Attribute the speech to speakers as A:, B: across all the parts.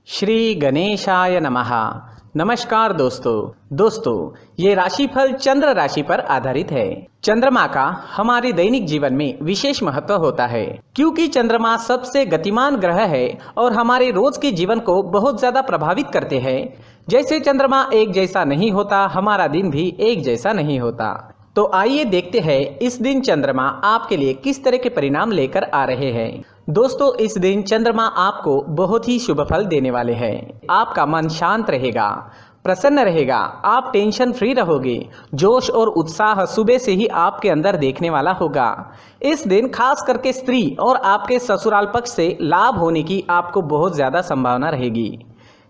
A: श्री गणेशाय नमः। नमस्कार दोस्तों ये राशिफल चंद्र राशि पर आधारित है। चंद्रमा का हमारे दैनिक जीवन में विशेष महत्व होता है क्योंकि चंद्रमा सबसे गतिमान ग्रह है और हमारे रोज के जीवन को बहुत ज्यादा प्रभावित करते हैं। जैसे चंद्रमा एक जैसा नहीं होता, हमारा दिन भी एक जैसा नहीं होता। तो आइए देखते हैं इस दिन चंद्रमा आपके लिए किस तरह के परिणाम लेकर आ रहे हैं। दोस्तों, इस दिन चंद्रमा आपको बहुत ही शुभ फल देने वाले हैं। आपका मन शांत रहेगा, प्रसन्न रहेगा, आप टेंशन फ्री रहोगे। जोश और उत्साह सुबह से ही आपके अंदर देखने वाला होगा। इस दिन खास करके स्त्री और आपके ससुराल पक्ष से लाभ होने की आपको बहुत ज्यादा संभावना रहेगी।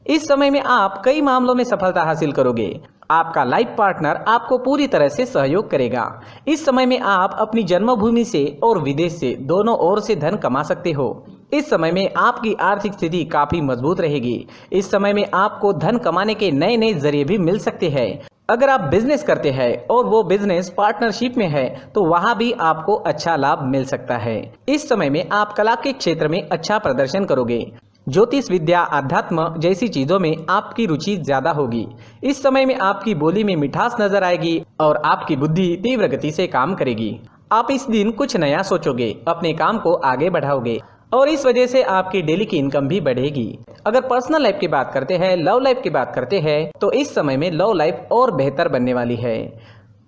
A: इस समय में आप कई मामलों में सफलता हासिल करोगे। आपका लाइफ पार्टनर आपको पूरी तरह से सहयोग करेगा। इस समय में आप अपनी जन्मभूमि से और विदेश से दोनों ओर से धन कमा सकते हो। इस समय में आपकी आर्थिक स्थिति काफी मजबूत रहेगी। इस समय में आपको धन कमाने के नए नए जरिए भी मिल सकते हैं। अगर आप बिजनेस करते हैं और वो बिजनेस पार्टनरशिप में है तो वहां भी आपको अच्छा लाभ मिल सकता है। इस समय में आप कला के क्षेत्र में अच्छा प्रदर्शन करोगे। ज्योतिष विद्या, अध्यात्म जैसी चीजों में आपकी रुचि ज्यादा होगी। इस समय में आपकी बोली में मिठास नजर आएगी और आपकी बुद्धि तीव्र गति से काम करेगी। आप इस दिन कुछ नया सोचोगे, अपने काम को आगे बढ़ाओगे और इस वजह से आपकी डेली की इनकम भी बढ़ेगी। अगर पर्सनल लाइफ की बात करते हैं, लव लाइफ की बात करते हैं तो इस समय में लव लाइफ और बेहतर बनने वाली है।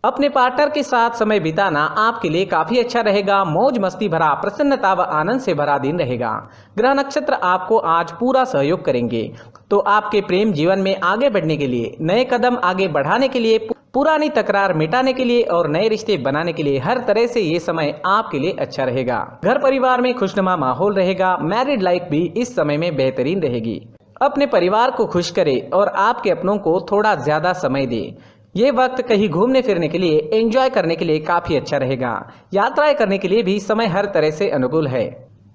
A: अपने पार्टनर के साथ समय बिताना आपके लिए काफी अच्छा रहेगा। मौज मस्ती भरा, प्रसन्नता व आनंद से भरा दिन रहेगा। ग्रह नक्षत्र आपको आज पूरा सहयोग करेंगे। तो आपके प्रेम जीवन में आगे बढ़ने के लिए, नए कदम आगे बढ़ाने के लिए, पुरानी तकरार मिटाने के लिए और नए रिश्ते बनाने के लिए हर तरह से ये समय आपके लिए अच्छा रहेगा। घर परिवार में खुशनुमा माहौल रहेगा। मैरिड लाइफ भी इस समय में बेहतरीन रहेगी। अपने परिवार को खुश करे और आपके अपनों को थोड़ा ज्यादा समय दे। ये वक्त कहीं घूमने फिरने के लिए, एंजॉय करने के लिए काफी अच्छा रहेगा। यात्राएं करने के लिए भी समय हर तरह से अनुकूल है।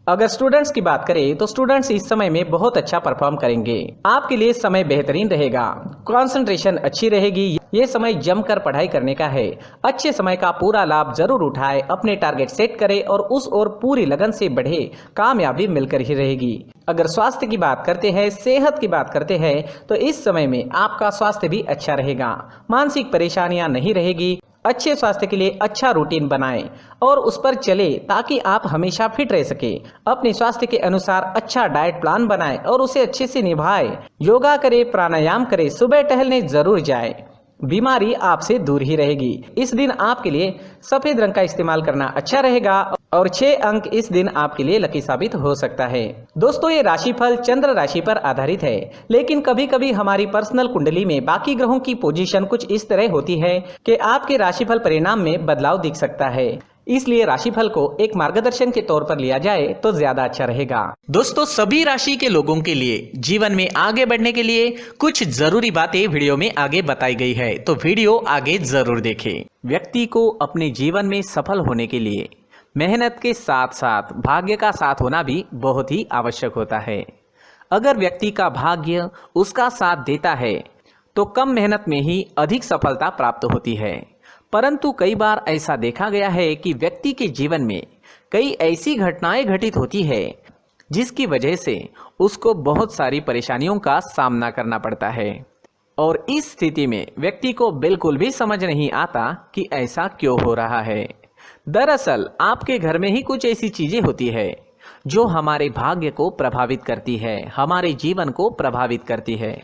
A: अगर स्टूडेंट्स की बात करें तो स्टूडेंट्स इस समय में बहुत अच्छा परफॉर्म करेंगे। आपके लिए समय बेहतरीन रहेगा। कंसंट्रेशन अच्छी रहेगी। ये समय जमकर पढ़ाई करने का है। अच्छे समय का पूरा लाभ जरूर उठाए, अपने टारगेट सेट करें और उस ओर पूरी लगन से बढ़े। कामयाबी मिलकर ही रहेगी। अगर स्वास्थ्य की बात करते हैं, सेहत की बात करते हैं तो इस समय में आपका स्वास्थ्य भी अच्छा रहेगा। मानसिक परेशानियां नहीं रहेगी। अच्छे स्वास्थ्य के लिए अच्छा रूटीन बनाएं और उस पर चले ताकि आप हमेशा फिट रह सके। अपने स्वास्थ्य के अनुसार अच्छा डाइट प्लान बनाएं और उसे अच्छे से निभाएं। योगा करें, प्राणायाम करें, सुबह टहलने जरूर जाएं। बीमारी आपसे दूर ही रहेगी। इस दिन आपके लिए सफेद रंग का इस्तेमाल करना अच्छा रहेगा और 6 अंक इस दिन आपके लिए लकी साबित हो सकता है। दोस्तों, ये राशिफल चंद्र राशि पर आधारित है, लेकिन कभी कभी हमारी पर्सनल कुंडली में बाकी ग्रहों की पोजीशन कुछ इस तरह होती है कि आपके राशिफल परिणाम में बदलाव दिख सकता है। इसलिए राशिफल को एक मार्गदर्शन के तौर पर लिया जाए तो ज्यादा अच्छा रहेगा। दोस्तों, सभी राशि के लोगों के लिए जीवन में आगे बढ़ने के लिए कुछ जरूरी बातें वीडियो में आगे बताई गई है, तो वीडियो आगे जरूर देखें। व्यक्ति को अपने जीवन में सफल होने के लिए मेहनत के साथ साथ भाग्य का साथ होना भी बहुत ही आवश्यक होता है। अगर व्यक्ति का भाग्य उसका साथ देता है तो कम मेहनत में ही अधिक सफलता प्राप्त होती है। परंतु कई बार ऐसा देखा गया है कि व्यक्ति के जीवन में कई ऐसी घटनाएं घटित होती है जिसकी वजह से उसको बहुत सारी परेशानियों का सामना करना पड़ता है और इस स्थिति में व्यक्ति को बिल्कुल भी समझ नहीं आता कि ऐसा क्यों हो रहा है। दरअसल आपके घर में ही कुछ ऐसी चीजें होती है जो हमारे भाग्य को प्रभावित करती है, हमारे जीवन को प्रभावित करती है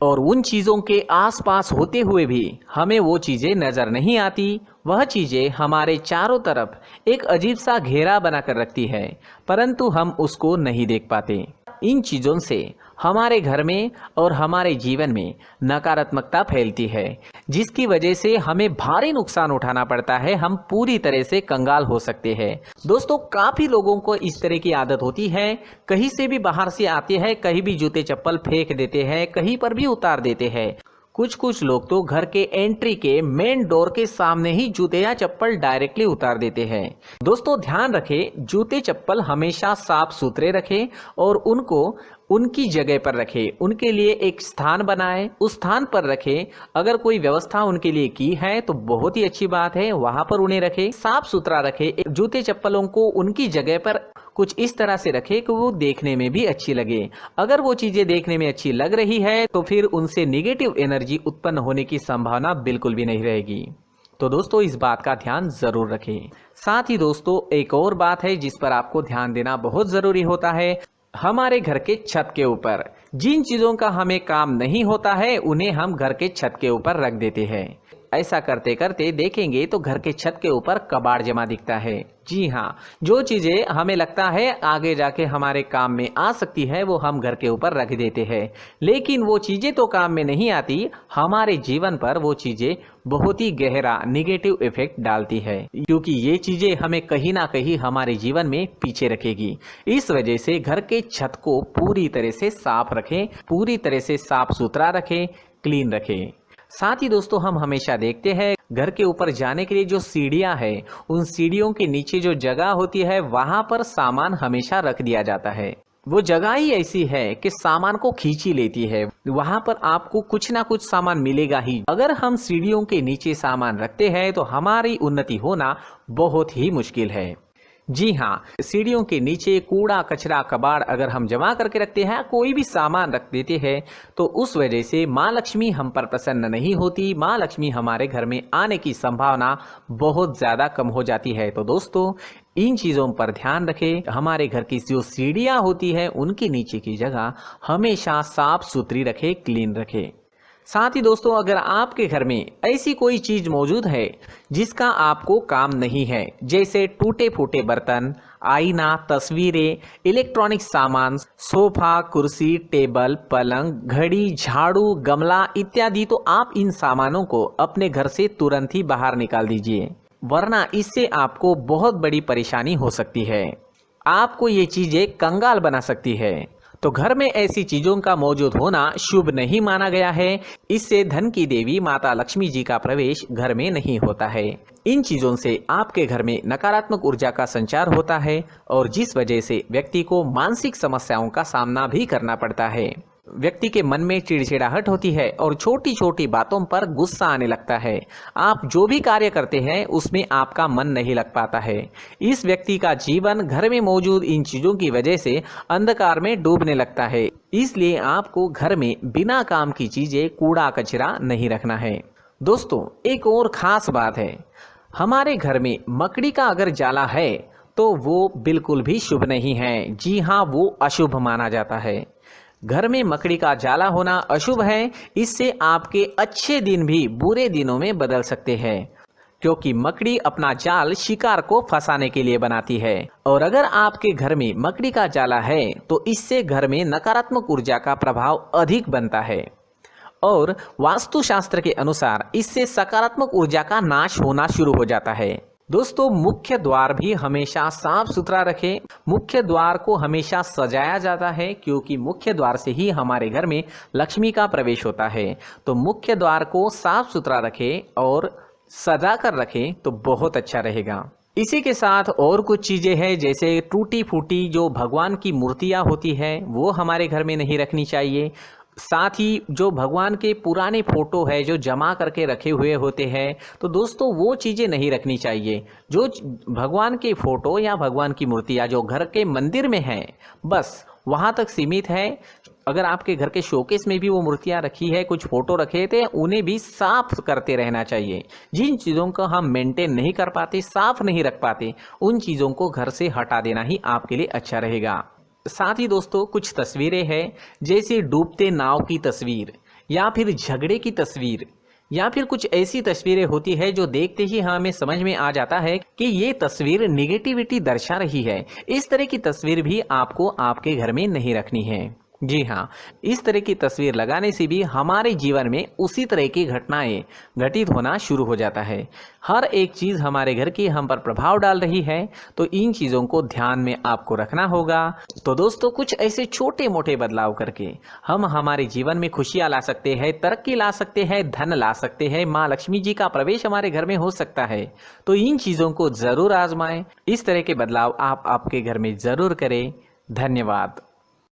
A: और उन चीज़ों के आसपास होते हुए भी हमें वो चीज़ें नज़र नहीं आती। वह चीज़ें हमारे चारों तरफ एक अजीब सा घेरा बनाकर रखती है, परंतु हम उसको नहीं देख पाते। इन चीज़ों से हमारे घर में और हमारे जीवन में नकारात्मकता फैलती है, जिसकी वजह से हमें भारी नुकसान उठाना पड़ता है। हम पूरी तरह से कंगाल हो सकते हैं। दोस्तों, काफ़ी लोगों को इस तरह की आदत होती है, कहीं से भी बाहर से आते हैं, कहीं भी जूते चप्पल फेंक देते हैं, कहीं पर भी उतार देते हैं। कुछ लोग तो घर के एंट्री के मेन डोर के सामने ही जूते या चप्पल डायरेक्टली उतार देते हैं। दोस्तों, ध्यान रखें, जूते चप्पल हमेशा साफ सुथरे रखें और उनको उनकी जगह पर रखें, उनके लिए एक स्थान बनाएं, उस स्थान पर रखें। अगर कोई व्यवस्था उनके लिए की है तो बहुत ही अच्छी बात है, वहां पर उन्हें रखें, साफ सुथरा रखें। जूते चप्पलों को उनकी जगह पर कुछ इस तरह से रखें कि वो देखने में भी अच्छी लगे। अगर वो चीजें देखने में अच्छी लग रही है तो फिर उनसे नेगेटिव एनर्जी उत्पन्न होने की संभावना बिल्कुल भी नहीं रहेगी। तो दोस्तों इस बात का ध्यान जरूर रखें। साथ ही दोस्तों एक और बात है जिस पर आपको ध्यान देना बहुत जरूरी होता है, हमारे घर के छत के ऊपर जिन चीजों का हमें काम नहीं होता है उन्हें हम घर के छत के ऊपर रख देते हैं। ऐसा करते करते देखेंगे तो घर के छत के ऊपर कबाड़ जमा दिखता है। जी हाँ, जो चीजें हमें लगता है आगे जाके हमारे काम में आ सकती है वो हम घर के ऊपर रख देते हैं, लेकिन वो चीजें तो काम में नहीं आती, हमारे जीवन पर वो चीजें बहुत ही गहरा नेगेटिव इफेक्ट डालती है, क्योंकि ये चीजें हमें कहीं ना कहीं हमारे जीवन में पीछे रखेगी। इस वजह से घर के छत को पूरी तरह से साफ रखें, पूरी तरह से साफ सुथरा रखें, क्लीन रखें। साथ ही दोस्तों हम हमेशा देखते हैं घर के ऊपर जाने के लिए जो सीढ़ियां हैं, उन सीढ़ियों के नीचे जो जगह होती है वहां पर सामान हमेशा रख दिया जाता है। वो जगह ही ऐसी है कि सामान को खींची लेती है, वहां पर आपको कुछ ना कुछ सामान मिलेगा ही। अगर हम सीढ़ियों के नीचे सामान रखते हैं तो हमारी उन्नति होना बहुत ही मुश्किल है। जी हाँ, सीढ़ियों के नीचे कूड़ा कचरा कबाड़ अगर हम जमा करके रखते हैं, कोई भी सामान रख देते हैं, तो उस वजह से माँ लक्ष्मी हम पर प्रसन्न नहीं होती, माँ लक्ष्मी हमारे घर में आने की संभावना बहुत ज़्यादा कम हो जाती है। तो दोस्तों इन चीज़ों पर ध्यान रखें। हमारे घर की जो सीढ़ियाँ होती है उनके नीचे की जगह हमेशा साफ सुथरी रखें, क्लीन रखें। साथ ही दोस्तों अगर आपके घर में ऐसी कोई चीज मौजूद है जिसका आपको काम नहीं है, जैसे टूटे फूटे बर्तन, आईना, तस्वीरें, इलेक्ट्रॉनिक सामान, सोफा, कुर्सी, टेबल, पलंग, घड़ी, झाड़ू, गमला इत्यादि, तो आप इन सामानों को अपने घर से तुरंत ही बाहर निकाल दीजिए, वरना इससे आपको बहुत बड़ी परेशानी हो सकती है। आपको ये चीजें कंगाल बना सकती है। तो घर में ऐसी चीजों का मौजूद होना शुभ नहीं माना गया है। इससे धन की देवी माता लक्ष्मी जी का प्रवेश घर में नहीं होता है। इन चीजों से आपके घर में नकारात्मक ऊर्जा का संचार होता है और जिस वजह से व्यक्ति को मानसिक समस्याओं का सामना भी करना पड़ता है। व्यक्ति के मन में चिड़चिड़ाहट होती है और छोटी छोटी बातों पर गुस्सा आने लगता है। आप जो भी कार्य करते हैं उसमें आपका मन नहीं लग पाता है। इस व्यक्ति का जीवन घर में मौजूद इन चीजों की वजह से अंधकार में डूबने लगता है। इसलिए आपको घर में बिना काम की चीजें, कूड़ा कचरा नहीं रखना है। दोस्तों एक और खास बात है, हमारे घर में मकड़ी का अगर जाला है तो वो बिल्कुल भी शुभ नहीं है। जी हाँ, वो अशुभ माना जाता है। घर में मकड़ी का जाला होना अशुभ है। इससे आपके अच्छे दिन भी बुरे दिनों में बदल सकते हैं, क्योंकि मकड़ी अपना जाल शिकार को फंसाने के लिए बनाती है। और अगर आपके घर में मकड़ी का जाला है तो इससे घर में नकारात्मक ऊर्जा का प्रभाव अधिक बनता है और वास्तुशास्त्र के अनुसार इससे सकारात्मक ऊर्जा का नाश होना शुरू हो जाता है। दोस्तों मुख्य द्वार भी हमेशा साफ सुथरा रखें। मुख्य द्वार को हमेशा सजाया जाता है, क्योंकि मुख्य द्वार से ही हमारे घर में लक्ष्मी का प्रवेश होता है। तो मुख्य द्वार को साफ सुथरा रखें और सजा कर रखें तो बहुत अच्छा रहेगा। इसी के साथ और कुछ चीजें हैं, जैसे टूटी फूटी जो भगवान की मूर्तियां होती है वो हमारे घर में नहीं रखनी चाहिए। साथ ही जो भगवान के पुराने फोटो है जो जमा करके रखे हुए होते हैं, तो दोस्तों वो चीज़ें नहीं रखनी चाहिए। जो भगवान के फोटो या भगवान की मूर्तियाँ जो घर के मंदिर में हैं बस वहाँ तक सीमित है। अगर आपके घर के शोकेस में भी वो मूर्तियाँ रखी है, कुछ फोटो रखे थे, उन्हें भी साफ करते रहना चाहिए। जिन चीज़ों को हम मेंटेन नहीं कर पाते, साफ नहीं रख पाते, उन चीज़ों को घर से हटा देना ही आपके लिए अच्छा रहेगा। साथ ही दोस्तों कुछ तस्वीरें हैं, जैसे डूबते नाव की तस्वीर या फिर झगड़े की तस्वीर या फिर कुछ ऐसी तस्वीरें होती है जो देखते ही हमें समझ में आ जाता है कि ये तस्वीर निगेटिविटी दर्शा रही है। इस तरह की तस्वीर भी आपको आपके घर में नहीं रखनी है। जी हाँ, इस तरह की तस्वीर लगाने से भी हमारे जीवन में उसी तरह की घटनाएं घटित होना शुरू हो जाता है। हर एक चीज़ हमारे घर की हम पर प्रभाव डाल रही है, तो इन चीज़ों को ध्यान में आपको रखना होगा। तो दोस्तों कुछ ऐसे छोटे मोटे बदलाव करके हम हमारे जीवन में खुशियाँ ला सकते हैं, तरक्की ला सकते हैं, धन ला सकते हैं, माँ लक्ष्मी जी का प्रवेश हमारे घर में हो सकता है। तो इन चीज़ों को ज़रूर आजमाएं। इस तरह के बदलाव आप आपके घर में ज़रूर करें। धन्यवाद।